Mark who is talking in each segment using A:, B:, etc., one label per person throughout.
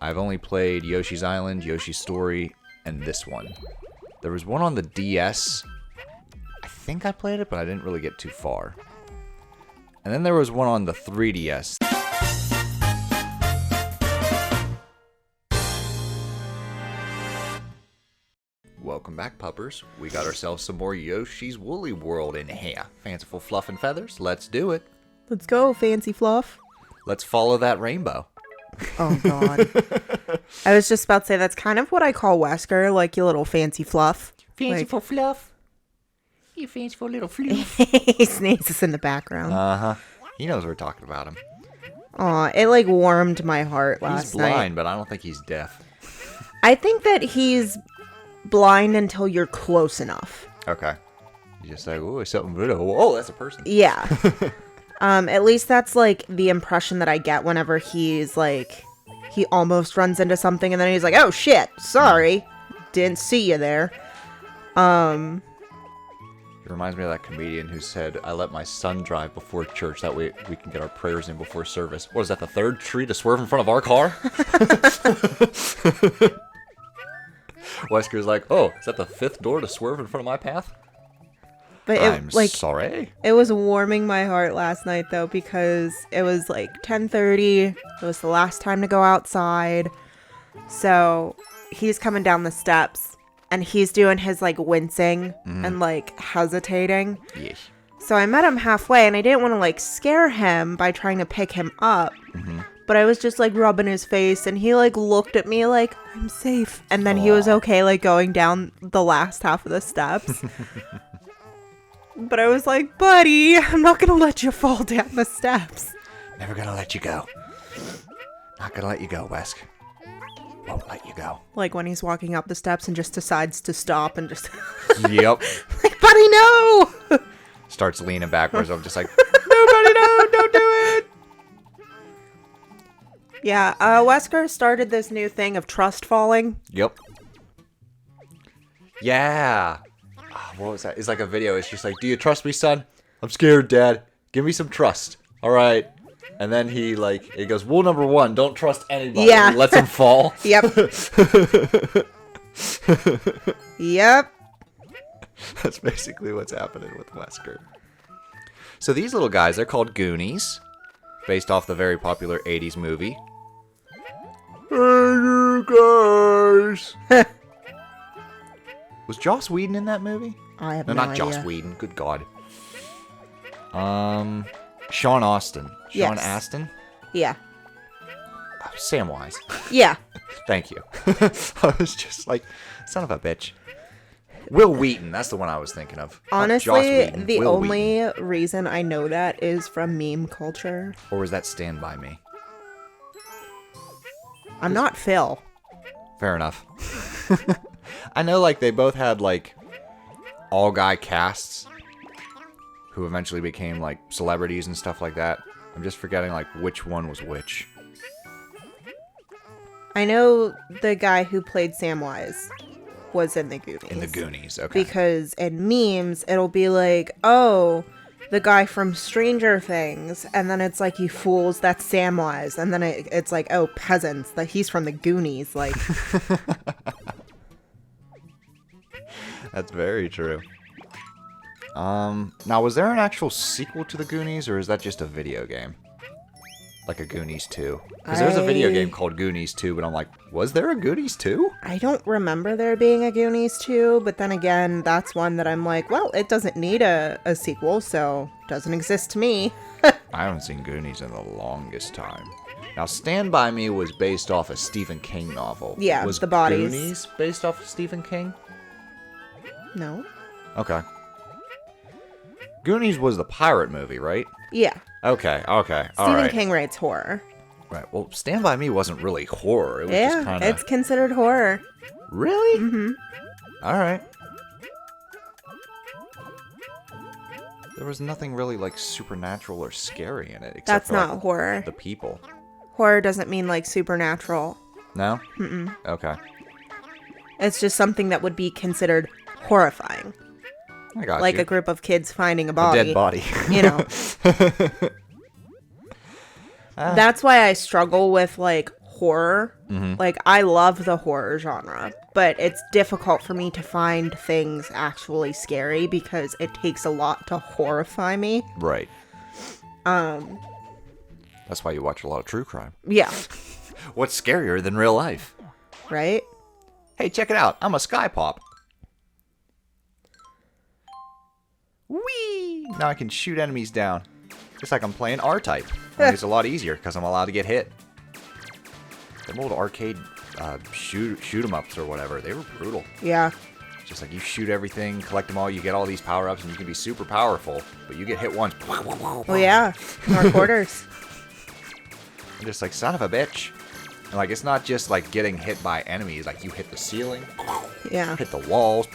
A: I've only played Yoshi's Island, Yoshi's Story, and this one. There was one on the DS. I think I played it, but I didn't really get too far. And then there was one on the 3DS. Welcome back, puppers. We got ourselves some more Yoshi's Woolly World in here. Fanciful fluff and feathers. Let's do it.
B: Let's go, fancy fluff.
A: Let's follow that rainbow.
B: Oh, God. I was just about to say, that's kind of what I call Wesker, like your little fancy fluff.
A: Fanciful fluff. You fanciful little fluff.
B: He sneezes in the background.
A: Uh-huh. He knows we're talking about him.
B: Aw, it like warmed my heart last night.
A: He's blind, but I don't think he's deaf.
B: I think that he's blind until you're close enough.
A: Okay. You just say, oh, it's something good. Oh, that's a person.
B: Yeah. At least that's like the impression that I get whenever he's like, he almost runs into something and then he's like, oh shit, sorry, didn't see you there.
A: It reminds me of that comedian who said, I let my son drive before church, that way we can get our prayers in before service. What is that, the third tree to swerve in front of our car? Wesker's like, oh, is that the fifth door to swerve in front of my path?
B: But
A: I'm sorry.
B: It was warming my heart last night, though, because it was like 10:30. It was the last time to go outside. So he's coming down the steps, and he's doing his, like, wincing and, like, hesitating.
A: Yes.
B: So I met him halfway, and I didn't want to, like, scare him by trying to pick him up. But I was just, like, rubbing his face, and he, like, looked at me like, I'm safe. And then he was okay, like, going down the last half of the steps. But I was like, buddy, I'm not going to let you fall down the steps.
A: Never gonna let you go. Not gonna let you go, Wesk. Won't let you go.
B: Like when he's walking up the steps and just decides to stop and just...
A: Yep.
B: Like, buddy, no!
A: Starts leaning backwards. I'm just like, nobody, no, don't do it.
B: Yeah, Wesker started this new thing of trust falling.
A: Yep. Yeah. What was that? It's like a video. It's just like, do you trust me, son? I'm scared, Dad. Give me some trust. All right. And then he goes, rule number 1, don't trust anybody.
B: Yeah.
A: He lets him fall.
B: Yep. Yep.
A: That's basically what's happening with Wesker. So these little guys, they're called Goonies, based off the very popular 80s movie. Hey, you guys. Was Joss Whedon in that movie?
B: I have
A: no
B: no
A: not
B: idea.
A: Joss Whedon. Good God. Sean Astin. Sean
B: Yes.
A: Astin?
B: Yeah.
A: Samwise.
B: Yeah.
A: Thank you. I was just like, son of a bitch. Will Wheaton. That's the one I was thinking of. Not Joss
B: Honestly,
A: Whedon,
B: the
A: Will
B: only
A: Wheaton.
B: reason I know that is from meme culture.
A: Or was that Stand By Me?
B: I'm not Phil.
A: Fair enough. I know, like, they both had, like, all-guy casts who eventually became, like, celebrities and stuff like that. I'm just forgetting, like, which one was which.
B: I know the guy who played Samwise was in the Goonies.
A: In the Goonies, okay.
B: Because in memes, it'll be like, oh, the guy from Stranger Things. And then it's like, you fools, that's Samwise. And then it's like, oh, peasants, that he's from the Goonies. Like...
A: That's very true. Now, was there an actual sequel to the Goonies, or is that just a video game? Like a Goonies 2? Because there's a video game called Goonies 2, but I'm like, was there a Goonies 2?
B: I don't remember there being a Goonies 2, but then again, that's one that I'm like, well, it doesn't need a sequel, so it doesn't exist to me.
A: I haven't seen Goonies in the longest time. Now, Stand By Me was based off a Stephen King novel.
B: Yeah,
A: was
B: The Bodies.
A: Goonies based off of Stephen King?
B: No?
A: Okay. Goonies was the pirate movie, right?
B: Yeah.
A: Okay, all right.
B: Stephen King writes horror.
A: Right, well, Stand By Me wasn't really horror. It was just
B: Yeah,
A: kind of...
B: it's considered horror.
A: Really?
B: Mm-hmm.
A: All right. There was nothing really, like, supernatural or scary in it. Except
B: That's
A: for,
B: not
A: like,
B: horror.
A: the people.
B: Horror doesn't mean, like, supernatural.
A: No?
B: Mm-mm.
A: Okay.
B: It's just something that would be considered horrifying.
A: I got
B: Like
A: you.
B: a group of kids finding a body.
A: A dead body.
B: You know. That's why I struggle with, like, horror. Like, I love the horror genre, but it's difficult for me to find things actually scary because it takes a lot to horrify me.
A: Right. That's why you watch a lot of true crime.
B: Yeah.
A: What's scarier than real life?
B: Right?
A: Hey, check it out. I'm a sky pop. Whee! Now I can shoot enemies down. Just like I'm playing R-Type. Only it's a lot easier because I'm allowed to get hit. Them old arcade shoot 'em ups or whatever, they were brutal.
B: Yeah.
A: Just like you shoot everything, collect them all, you get all these power-ups, and you can be super powerful, but you get hit once.
B: Oh, yeah. More quarters.
A: I'm just like, son of a bitch. And like, it's not just like getting hit by enemies, like you hit the ceiling,
B: Yeah.
A: hit the walls,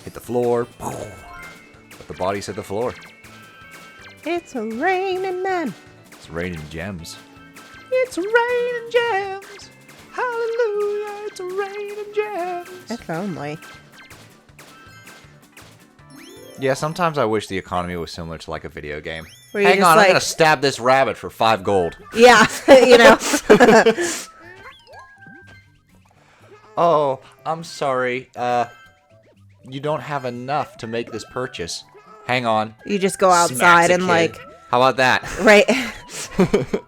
A: hit the floor, but the bodies hit the floor.
B: It's raining men.
A: It's raining gems. It's raining gems. Hallelujah, it's raining gems.
B: If only.
A: Yeah, sometimes I wish the economy was similar to like a video game.
B: Where you
A: Hang
B: just,
A: on,
B: like-
A: I'm gonna stab this rabbit for 5 gold.
B: Yeah, you know.
A: Oh, I'm sorry. You don't have enough to make this purchase. Hang on.
B: You just go
A: Smacks
B: outside
A: a
B: and
A: kid.
B: like,
A: How about that?
B: right,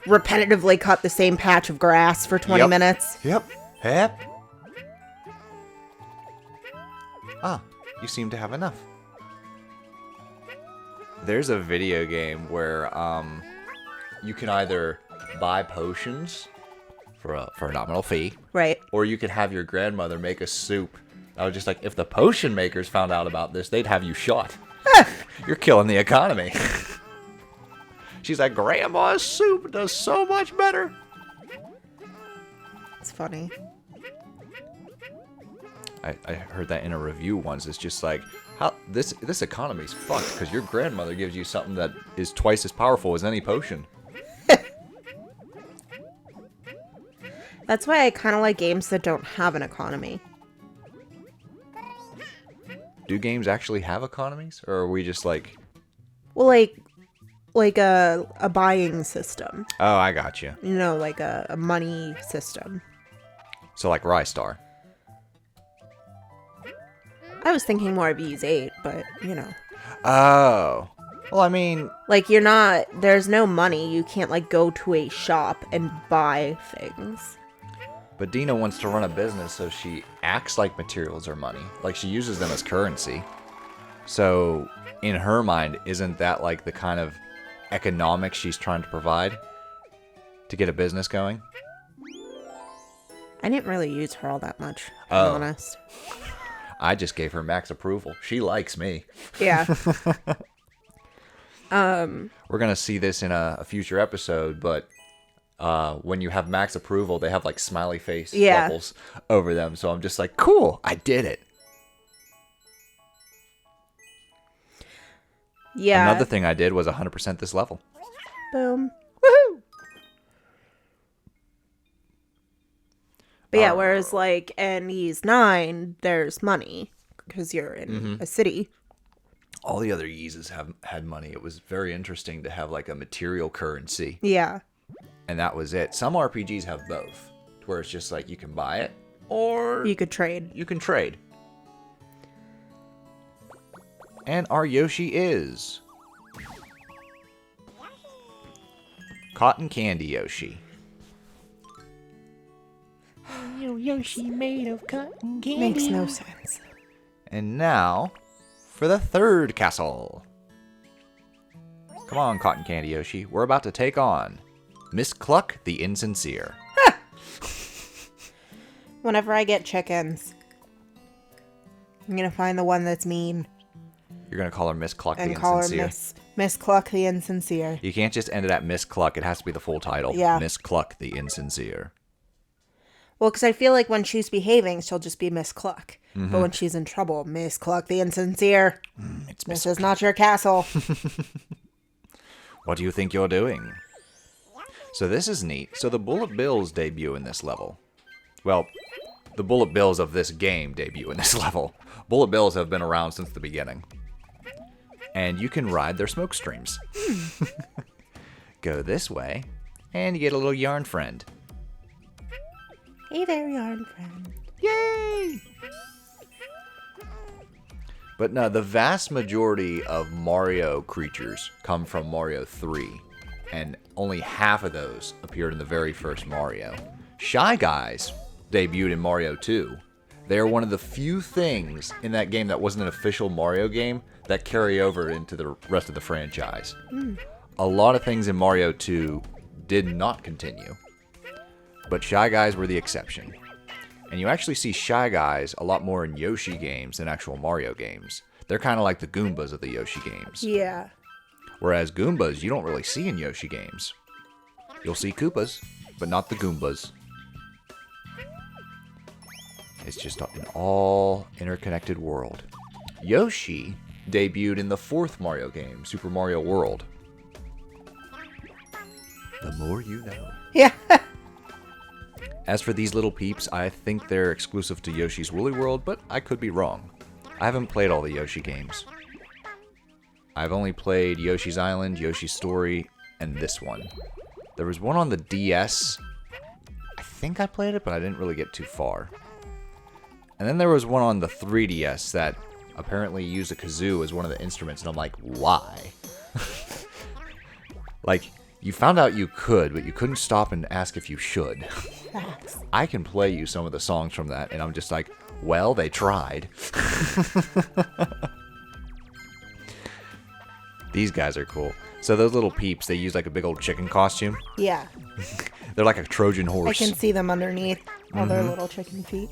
B: repetitively cut the same patch of grass for 20
A: Yep.
B: minutes.
A: Yep. Yep. Ah, you seem to have enough. There's a video game where you can either buy potions for a nominal fee,
B: Right.
A: or you could have your grandmother make a soup. I was just like, if the potion makers found out about this, they'd have you shot. You're killing the economy. She's like, Grandma's soup does so much better.
B: It's funny.
A: I heard that in a review once. It's just like, how this economy's fucked because your grandmother gives you something that is twice as powerful as any potion.
B: That's why I kind of like games that don't have an economy.
A: Do games actually have economies, or are we just like?
B: Well, like a buying system.
A: Oh, I got you.
B: You know, like a money system.
A: So like Rystar.
B: I was thinking more of Ys 8, but, you know.
A: Oh, well, I mean,
B: Like, there's no money. You can't, like, go to a shop and buy things.
A: but Dina wants to run a business, so she acts like materials are money. Like she uses them as currency. So in her mind, isn't that like the kind of economics she's trying to provide to get a business going?
B: I didn't really use her all that much, to be
A: Oh.
B: honest.
A: I just gave her max approval. She likes me.
B: Yeah.
A: We're gonna see this in a future episode, but when you have max approval, they have like smiley face
B: Yeah.
A: bubbles over them. So I'm just like, cool, I did it.
B: Yeah.
A: Another thing I did was 100% this level.
B: Boom. Woohoo! But yeah, whereas like in Ys 9, there's money because you're in a city.
A: All the other Yeezes have had money. It was very interesting to have like a material currency,
B: Yeah.
A: and that was it. Some RPGs have both, where it's just like you can buy it or
B: You could trade.
A: you can trade. And our Yoshi is Cotton Candy Yoshi.
C: Yoshi made of cotton candy.
B: Makes no sense.
A: And now for the third castle. Come on, Cotton Candy Yoshi. We're about to take on Miss Cluck the Insincere.
B: Whenever I get chickens, I'm gonna find the one that's mean
A: You're going to call her Miss Cluck the
B: and call her
A: Insincere.
B: Miss Cluck the Insincere.
A: You can't just end it at Miss Cluck. It has to be the full title.
B: Yeah.
A: Miss Cluck the Insincere.
B: Well, because I feel like when she's behaving, she'll just be Miss Cluck. But when she's in trouble, Miss Cluck the Insincere.
A: It's Miss.
B: This is not your castle.
A: What do you think you're doing? So this is neat. So the Bullet Bills debut in this level. Well, the Bullet Bills of this game debut in this level. Bullet Bills have been around since the beginning. And you can ride their smoke streams. Go this way, and you get a little yarn friend.
B: Hey there, yarn friend.
A: Yay! But no, the vast majority of Mario creatures come from Mario 3, and only half of those appeared in the very first Mario. Shy Guys debuted in Mario 2. They are one of the few things in that game that wasn't an official Mario game that carry over into the rest of the franchise. A lot of things in Mario 2 did not continue, but Shy Guys were the exception. And you actually see Shy Guys a lot more in Yoshi games than actual Mario games. They're kind of like the Goombas of the Yoshi games.
B: Yeah.
A: Whereas Goombas you don't really see in Yoshi games. You'll see Koopas, but not the Goombas. It's just an all interconnected world. Yoshi debuted in the fourth Mario game, Super Mario World. The more you know.
B: Yeah.
A: As for these little peeps, I think they're exclusive to Yoshi's Woolly World, but I could be wrong. I haven't played all the Yoshi games. I've only played Yoshi's Island, Yoshi's Story, and this one. There was one on the DS. I think I played it, but I didn't really get too far. And then there was one on the 3DS that apparently used a kazoo as one of the instruments, and I'm like, why? Like, you found out you could, but you couldn't stop and ask if you should. I can play you some of the songs from that, and I'm just like, well, they tried. These guys are cool. So those little peeps, they use like a big old chicken costume.
B: Yeah.
A: They're like a Trojan
B: I
A: horse.
B: can see them underneath all their little chicken feet.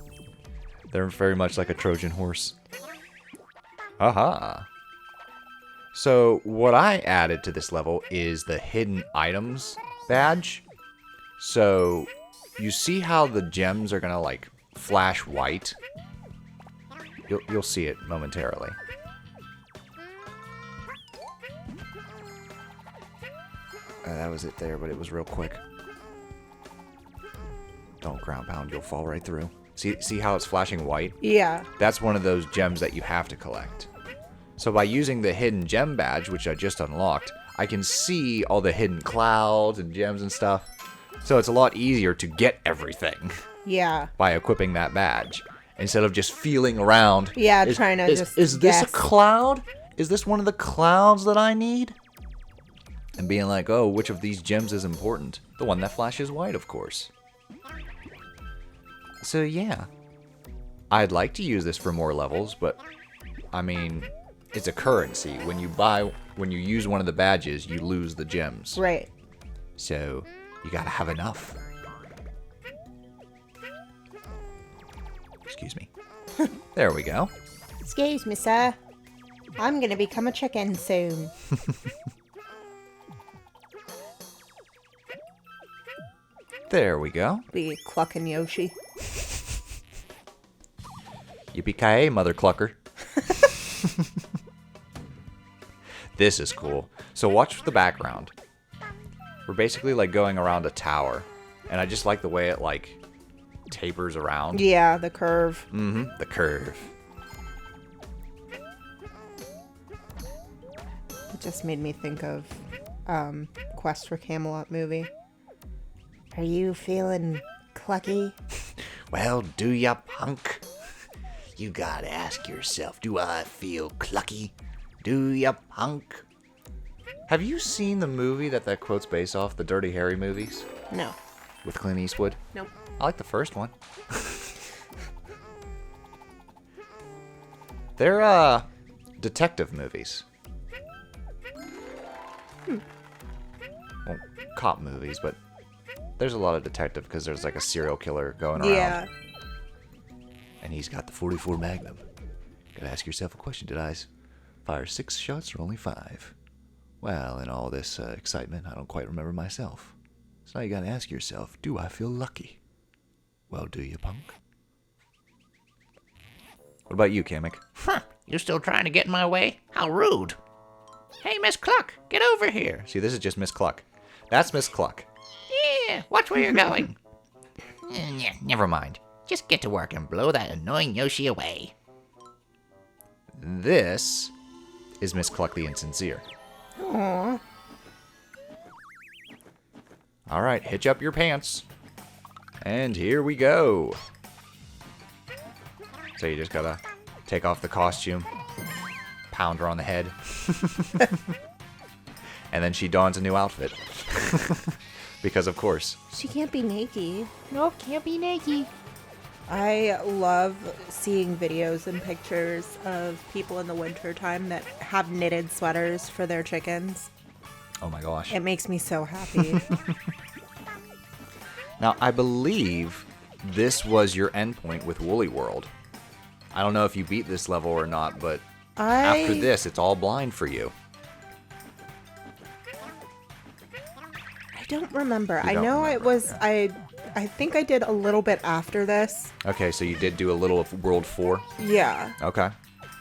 A: They're very much like a Trojan horse. Aha. So what I added to this level is the hidden items badge. So you see how the gems are gonna like flash white? You'll see it momentarily. That was it there, but it was real quick. Don't ground pound, you'll fall right through. See how it's flashing white?
B: Yeah.
A: That's one of those gems that you have to collect. So by using the hidden gem badge, which I just unlocked, I can see all the hidden clouds and gems and stuff. So it's a lot easier to get everything
B: Yeah.
A: by equipping that badge. Instead of just feeling around.
B: Yeah, trying to just
A: Is this a
B: guess.
A: cloud? Is this one of the clouds that I need? And being like, oh, which of these gems is important? The one that flashes white, of course. So yeah. I'd like to use this for more levels, but I mean, it's a currency. When you use one of the badges, you lose the gems.
B: Right.
A: So you gotta have enough. Excuse me. There we go.
B: Excuse me, sir. I'm gonna become a chicken soon.
A: There we go.
B: Be clucking Yoshi.
A: Yippee-ki-yay, mother clucker. This is cool. So watch the background. We're basically like going around a tower. And I just like the way it like tapers around.
B: Yeah, the curve.
A: Mm-hmm. The curve.
B: It just made me think of Quest for Camelot movie. Are you feeling clucky?
A: Well, do ya, punk? You gotta ask yourself, do I feel clucky? Do ya, punk? Have you seen the movie that quote's based off, the Dirty Harry movies?
B: No.
A: With Clint Eastwood?
B: Nope.
A: I like the first one. They're, detective movies. Well, cop movies, but there's a lot of detective because there's like a serial killer going around.
B: Yeah.
A: And he's got the 44 Magnum. Gotta ask yourself a question. Did I fire 6 shots or only 5? Well, in all this excitement, I don't quite remember myself. So now you gotta ask yourself, do I feel lucky? Well, do you, punk? What about you, Kamek?
C: Huh, you still trying to get in my way? How rude. Hey, Miss Cluck, get over here.
A: See, this is just Miss Cluck. That's Miss Cluck.
C: Yeah, watch where you're going.
A: Yeah, never mind.
C: Just get to work and blow that annoying Yoshi away.
A: This is Miss Cluck the Insincere.
B: Aww.
A: All right, hitch up your pants. And here we go. So you just gotta take off the costume, pound her on the head, and then she dons a new outfit. Because of course.
B: She can't be naked.
C: Nope, can't be naked.
B: I love seeing videos and pictures of people in the wintertime that have knitted sweaters for their chickens.
A: Oh my gosh.
B: It makes me so happy.
A: Now, I believe this was your endpoint with Woolly World. I don't know if you beat this level or not, but after this, it's all blind for you.
B: I don't remember.
A: You
B: I
A: don't
B: know
A: remember,
B: it was...
A: okay.
B: I think I did a little bit after this.
A: Okay, so you did do a little of World 4?
B: Yeah.
A: Okay.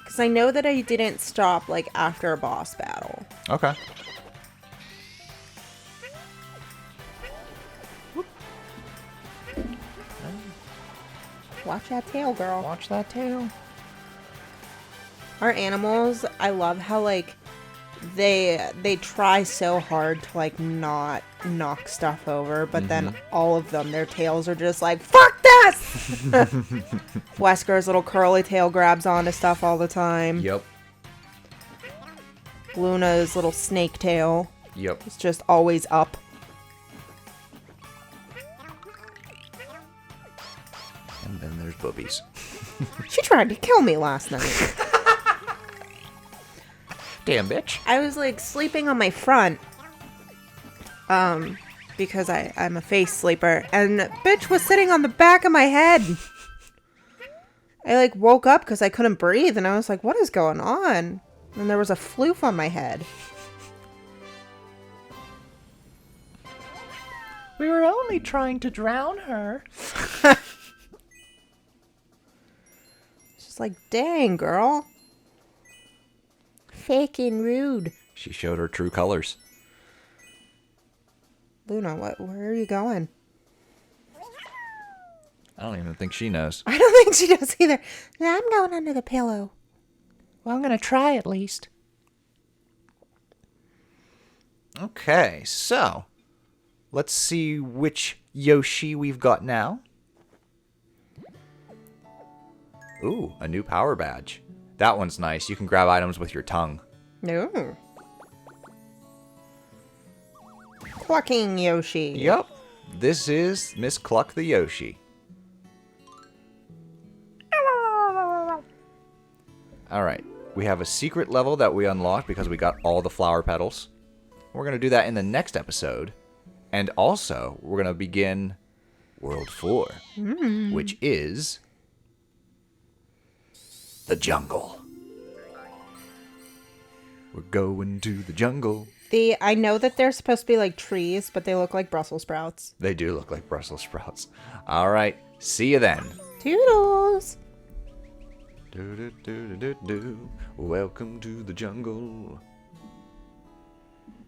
B: Because I know that I didn't stop, like, after a boss battle.
A: Okay.
B: Watch that tail, girl.
C: Watch that tail.
B: Our animals, I love how, like, they try so hard to, like, not knock stuff over, but then all of them, their tails are just like, fuck this! Wesker's little curly tail grabs onto stuff all the time.
A: Yep.
B: Luna's little snake tail
A: Yep.
B: is just always up.
A: And then there's Boobies.
B: She tried to kill me last night.
A: Damn, bitch.
B: I was, like, sleeping on my front. Because I'm a face sleeper. And bitch was sitting on the back of my head. I, like, woke up because I couldn't breathe. And I was like, what is going on? And there was a floof on my head.
C: We were only trying to drown her.
B: It's just like, dang, girl. Faking rude.
A: She showed her true colors.
B: Luna, where are you going?
A: I don't even think she knows.
B: I don't think she does either. I'm going under the pillow.
C: Well, I'm gonna try at least.
A: Okay, so let's see which Yoshi we've got now. Ooh, a new power badge. That one's nice. You can grab items with your tongue.
B: No. Clucking Yoshi.
A: Yep. This is Miss Cluck the Yoshi. Alright, we have a secret level that we unlocked because we got all the flower petals. We're going to do that in the next episode. And also, we're going to begin World 4, which is the jungle. We're going to the jungle.
B: I know that they're supposed to be like trees, but they look like Brussels sprouts.
A: They do look like Brussels sprouts. Alright, see you then.
B: Toodles!
A: Do, do, do, do, do, do. Welcome to the jungle.